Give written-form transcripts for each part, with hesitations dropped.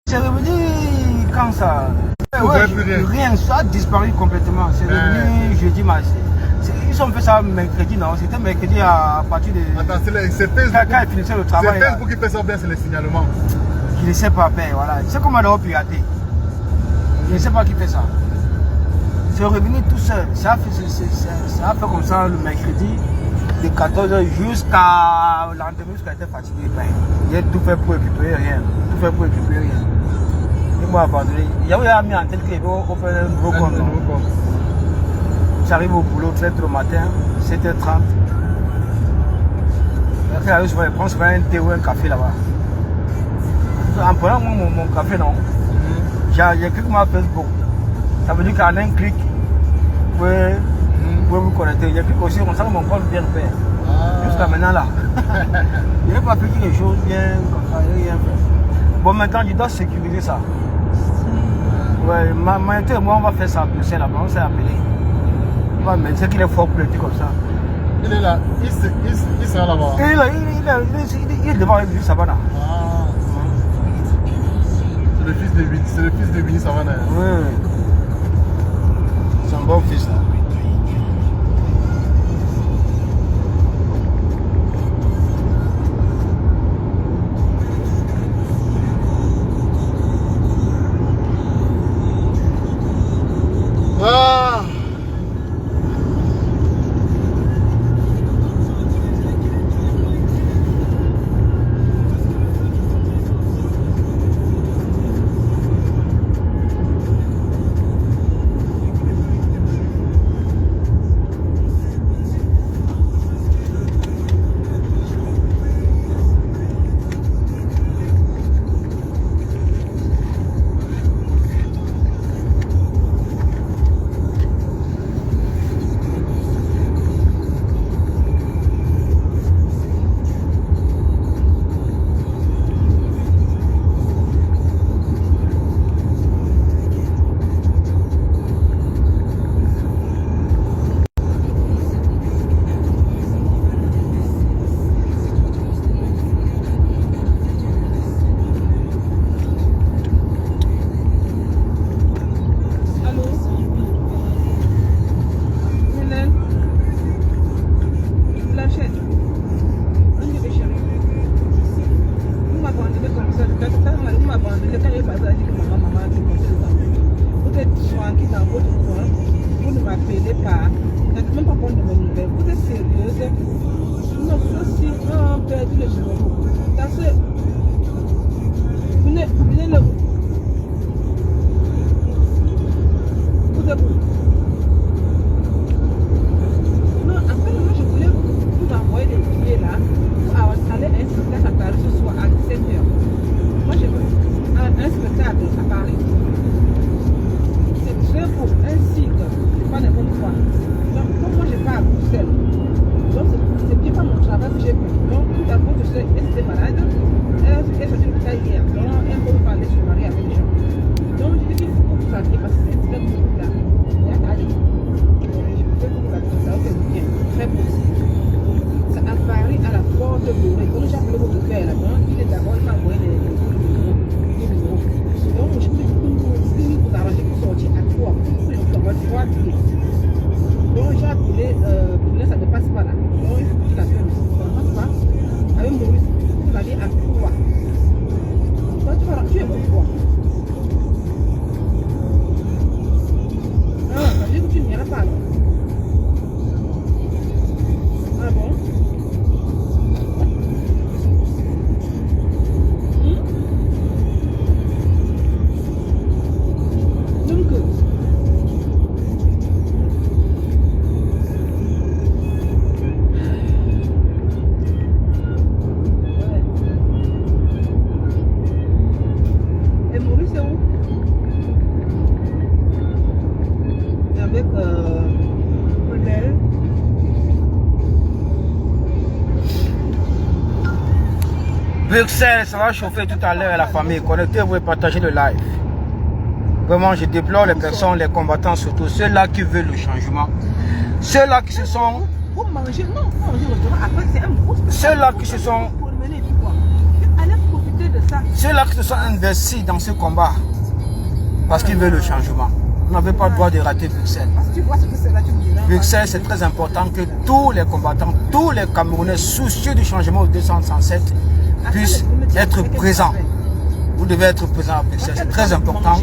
C'est revenu quand ça. Ouais, rien, ça a disparu complètement. C'est revenu jeudi, mardi. Ils ont fait ça mercredi, non? C'était mercredi à partir de. Attends, c'est Facebook. Quand ils finissaient le travail. C'est Facebook qui fait ça bien, c'est les signalements. Je ne sais pas, ben voilà. C'est comme on a piraté. Je ne sais pas qui fait ça. C'est revenu tout seul. Ça a fait comme ça le mercredi, de 14h jusqu'à l'endemain, jusqu'à être fatigué. Ben, il a tout fait pour récupérer rien. Tout fait pour récupérer rien. Et moi, abandonné. Il y avait mis en tête qu'il faut faire un nouveau compte. J'arrive au boulot très tôt le matin, 7h30. Après, je vais prendre un thé ou un café là-bas. En prenant mon café, non, j'ai cliqué sur Facebook. Ça veut dire qu'en un clic, vous pouvez vous connecter. J'ai cliqué aussi, comme ça mon compte vient de faire. Jusqu'à maintenant là. Je n'ai pas fait quelque chose bien comme ça, je n'ai rien fait. Bon, maintenant, je dois sécuriser ça. Ouais, Maïté et moi, on va faire ça à Bruxelles là-bas, on s'est appelé. C'est qu'il est fort pour le dire comme ça. Il est là, il sera là-bas. Il est devant lui, Savannah. C'est le fils de Winnie Savannah. Oui. C'est un bon fils là. Bruxelles, ça va chauffer tout à l'heure à la famille. Connectez-vous et partagez le live. Vraiment, je déplore les personnes, les combattants, surtout ceux-là qui veulent le changement. Ceux-là qui se sont... Ceux-là qui se sont... Ceux-là qui se sont investis dans ce combat, parce qu'ils veulent le changement, vous n'avez pas le droit de rater Bruxelles. Bruxelles, c'est très important que tous les combattants, tous les Camerounais soucieux du changement au 237 puissent être présents. Vous devez être présents à Bruxelles. C'est très important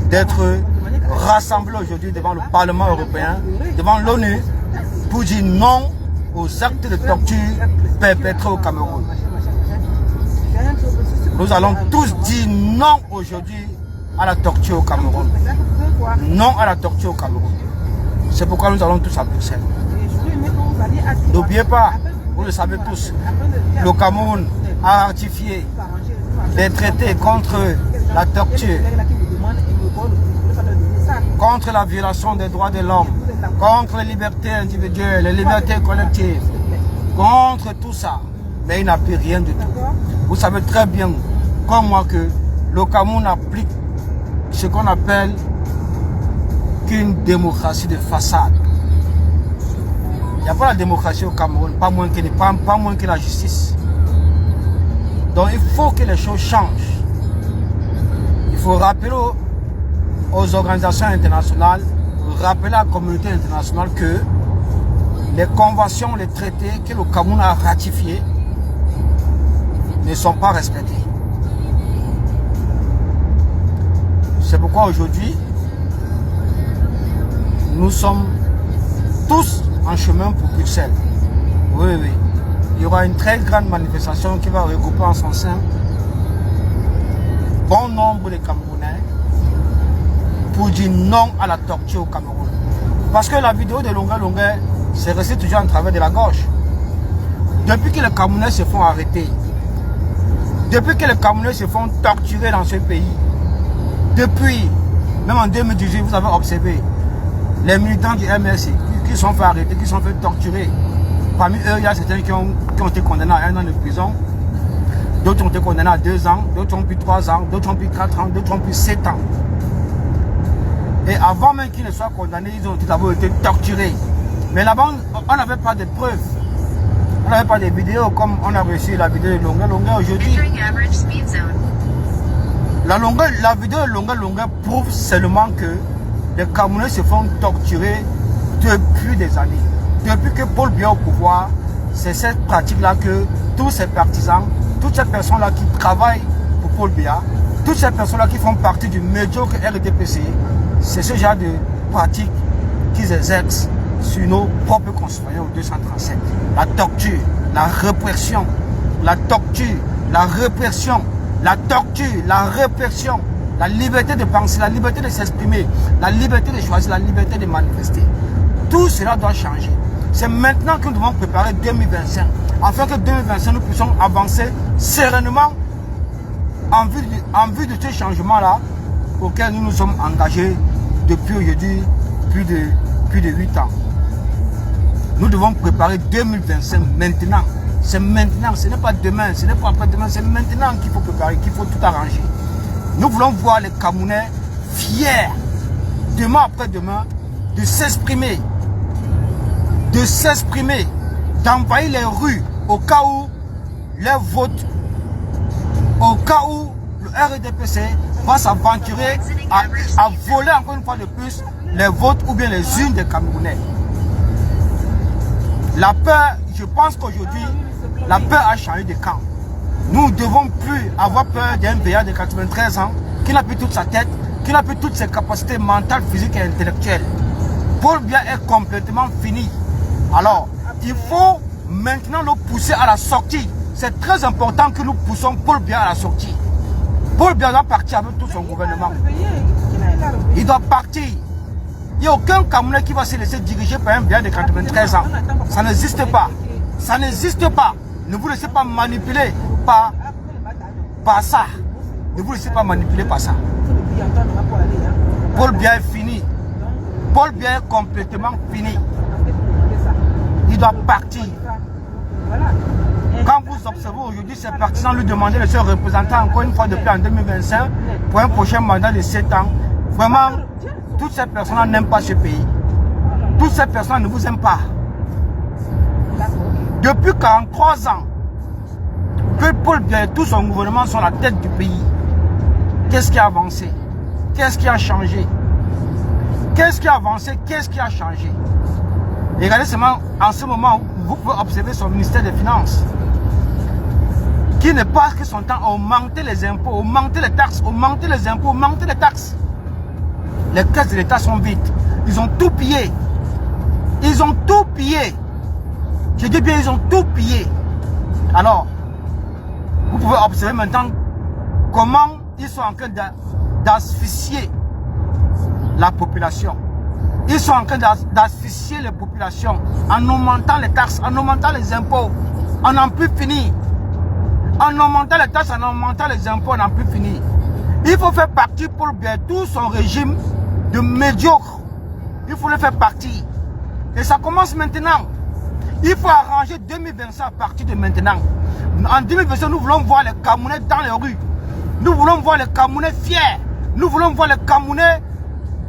d'être rassemblés aujourd'hui devant le Parlement européen, devant l'ONU, pour dire non aux actes de torture perpétrés au Cameroun. Nous allons tous dire non aujourd'hui à la torture au Cameroun. Non à la torture au Cameroun. C'est pourquoi nous allons tous à Bruxelles. N'oubliez pas, vous le savez tous, le Cameroun a ratifié les traités contre la torture, contre la violation des droits de l'homme, contre les libertés individuelles, les libertés collectives, contre tout ça. Mais il n'a plus rien du tout. Vous savez très bien, comme moi, que le Cameroun applique ce qu'on appelle qu'une démocratie de façade. Il n'y a pas la démocratie au Cameroun, pas moins que la justice. Donc il faut que les choses changent. Il faut rappeler aux organisations internationales, rappeler à la communauté internationale que les conventions, les traités que le Cameroun a ratifiés ne sont pas respectés. C'est pourquoi aujourd'hui, nous sommes tous en chemin pour Bruxelles. Oui, oui. Il y aura une très grande manifestation qui va regrouper en son sein bon nombre de Camerounais pour dire non à la torture au Cameroun. Parce que la vidéo de Longueur, c'est resté toujours en travers de la gorge. Depuis que les Camerounais se font arrêter, depuis que les Camerounais se font torturer dans ce pays, depuis, même en 2018, vous avez observé, les militants du MRC qui sont fait arrêter, qui sont fait torturer. Parmi eux, il y a certains qui ont été condamnés à 1 an de prison, d'autres ont été condamnés à 2 ans, d'autres ont pris 3 ans, d'autres ont pris 4 ans, d'autres ont pris 7 ans. Et avant même qu'ils ne soient condamnés, ils ont d'abord été torturés. Mais là-bas, on n'avait pas de preuves. On n'avait pas de vidéos comme on a reçu la vidéo de Longueur aujourd'hui. La vidéo de Longueur prouve seulement que les Camerounais se font torturer depuis des années. Depuis que Paul Biya est au pouvoir, c'est cette pratique-là que tous ces partisans, toutes ces personnes-là qui travaillent pour Paul Biya, toutes ces personnes-là qui font partie du médiocre RDPC, c'est ce genre de pratique qu'ils exercent sur nos propres concitoyens au 237. La torture, la répression, la torture, la répression, la torture, la répression, la liberté de penser, la liberté de s'exprimer, la liberté de choisir, la liberté de manifester. Tout cela doit changer. C'est maintenant que nous devons préparer 2025, afin que 2025 nous puissions avancer sereinement en vue de ce changement-là auquel nous nous sommes engagés depuis aujourd'hui plus de 8 ans. Nous devons préparer 2025 maintenant. C'est maintenant, ce n'est pas demain, ce n'est pas après-demain, c'est maintenant qu'il faut préparer, qu'il faut tout arranger. Nous voulons voir les Camerounais fiers, demain après-demain, de s'exprimer, d'envahir les rues au cas où les votes, au cas où le RDPC va s'aventurer à voler encore une fois de plus les votes ou bien les urnes des Camerounais. La peur, je pense qu'aujourd'hui, la peur a changé de camp. Nous ne devons plus avoir peur d'un vieillard de 93 ans qui n'a plus toute sa tête, qui n'a plus toutes ses capacités mentales, physiques et intellectuelles. Paul Biya est complètement fini. Alors, il faut maintenant le pousser à la sortie. C'est très important que nous poussons Paul Biya à la sortie. Paul Biya doit partir avec tout son gouvernement. Il doit partir. Il n'y a aucun Camerounais qui va se laisser diriger par un vieillard de 93 ans. Ça n'existe pas. Ça n'existe pas. Ne vous laissez pas manipuler par ça. Ne vous laissez pas manipuler par ça. Paul Biya est fini. Paul Biya est complètement fini. Il doit partir. Quand vous observez aujourd'hui ces partisans lui demander de se représenter encore une fois depuis en 2025 pour un prochain mandat de 7 ans, vraiment, toutes ces personnes n'aiment pas ce pays. Toutes ces personnes ne vous aiment pas. Depuis 43 ans, que Paul Biya et tout son gouvernement sont la tête du pays. Qu'est-ce qui a avancé? Qu'est-ce qui a changé? Qu'est-ce qui a avancé? Qu'est-ce qui a changé? Et regardez seulement, en ce moment, vous pouvez observer son ministère des Finances, qui ne passe que son temps à augmenter les impôts, augmenter les taxes, augmenter les impôts, augmenter les taxes. Les caisses de l'État sont vides. Ils ont tout pillé. Ils ont tout pillé. Je dis bien, ils ont tout pillé. Alors, vous pouvez observer maintenant comment ils sont en train d'asphyxier la population. Ils sont en train d'asphyxier les populations en augmentant les taxes, en augmentant les impôts. On n'en peut finir. En augmentant les taxes, en augmentant les impôts, on n'en peut finir. Il faut faire partie pour bien tout son régime de médiocre. Il faut le faire partie. Et ça commence maintenant. Il faut arranger 2025 à partir de maintenant. En 2025, nous voulons voir les Camerounais dans les rues. Nous voulons voir les Camerounais fiers. Nous voulons voir les Camerounais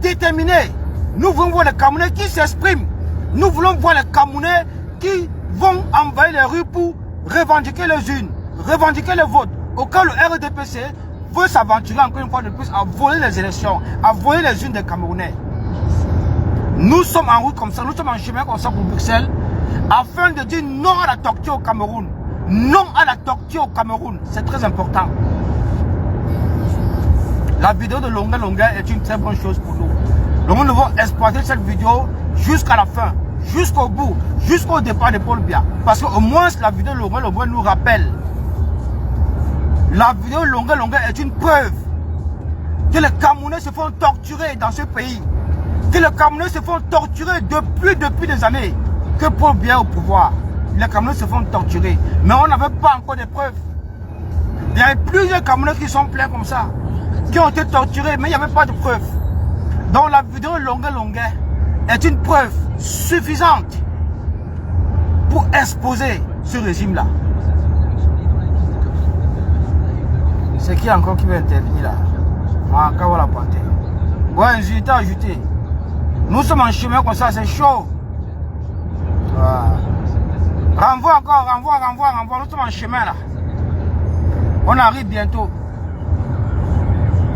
déterminés. Nous voulons voir les Camerounais qui s'expriment. Nous voulons voir les Camerounais qui vont envahir les rues pour revendiquer les unes, revendiquer les votes. Au cas où le RDPC veut s'aventurer encore une fois de plus à voler les élections, à voler les unes des Camerounais. Nous sommes en route comme ça, nous sommes en chemin comme ça pour Bruxelles, afin de dire non à la torture au Cameroun. Non à la torture au Cameroun. C'est très important. La vidéo de Longa Longa est une très bonne chose pour nous. Donc nous devons exploiter cette vidéo jusqu'à la fin, jusqu'au bout, jusqu'au départ de Paul Biya. Parce qu'au moins la vidéo de Longa Longa nous rappelle. La vidéo de Longa Longa est une preuve que les Camerounais se font torturer dans ce pays. Que les Camerounais se font torturer depuis des années que Paul Biya est au pouvoir. Les Camerounais se font torturer. Mais on n'avait pas encore de preuves. Il y a plusieurs Camerounais qui sont pleins comme ça, qui ont été torturés, mais il n'y avait pas de preuves. Donc la vidéo Longa Longa est une preuve suffisante pour exposer ce régime-là. C'est qui encore qui veut intervenir là? Ah, quand on la pointer. Ouais, insulté, ajouté. Nous sommes en chemin comme ça, c'est chaud. Voilà. Renvoie encore, renvoie. Nous sommes en chemin là. On arrive bientôt.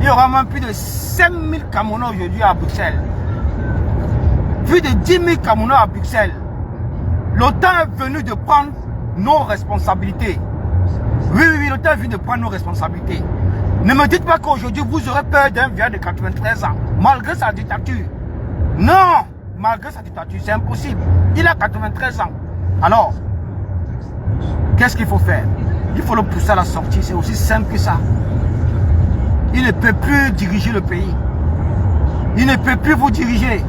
Il y aura même plus de 5000 Camerounais aujourd'hui à Bruxelles. Plus de 10 000 Camerounais à Bruxelles. Le temps est venu de prendre nos responsabilités. Oui, le temps est venu de prendre nos responsabilités. Ne me dites pas qu'aujourd'hui vous aurez peur d'un vieux de 93 ans, malgré sa dictature. Non, malgré sa dictature, c'est impossible. Il a 93 ans. Alors, qu'est-ce qu'il faut faire? Il faut le pousser à la sortie, c'est aussi simple que ça. Il ne peut plus diriger le pays. Il ne peut plus vous diriger.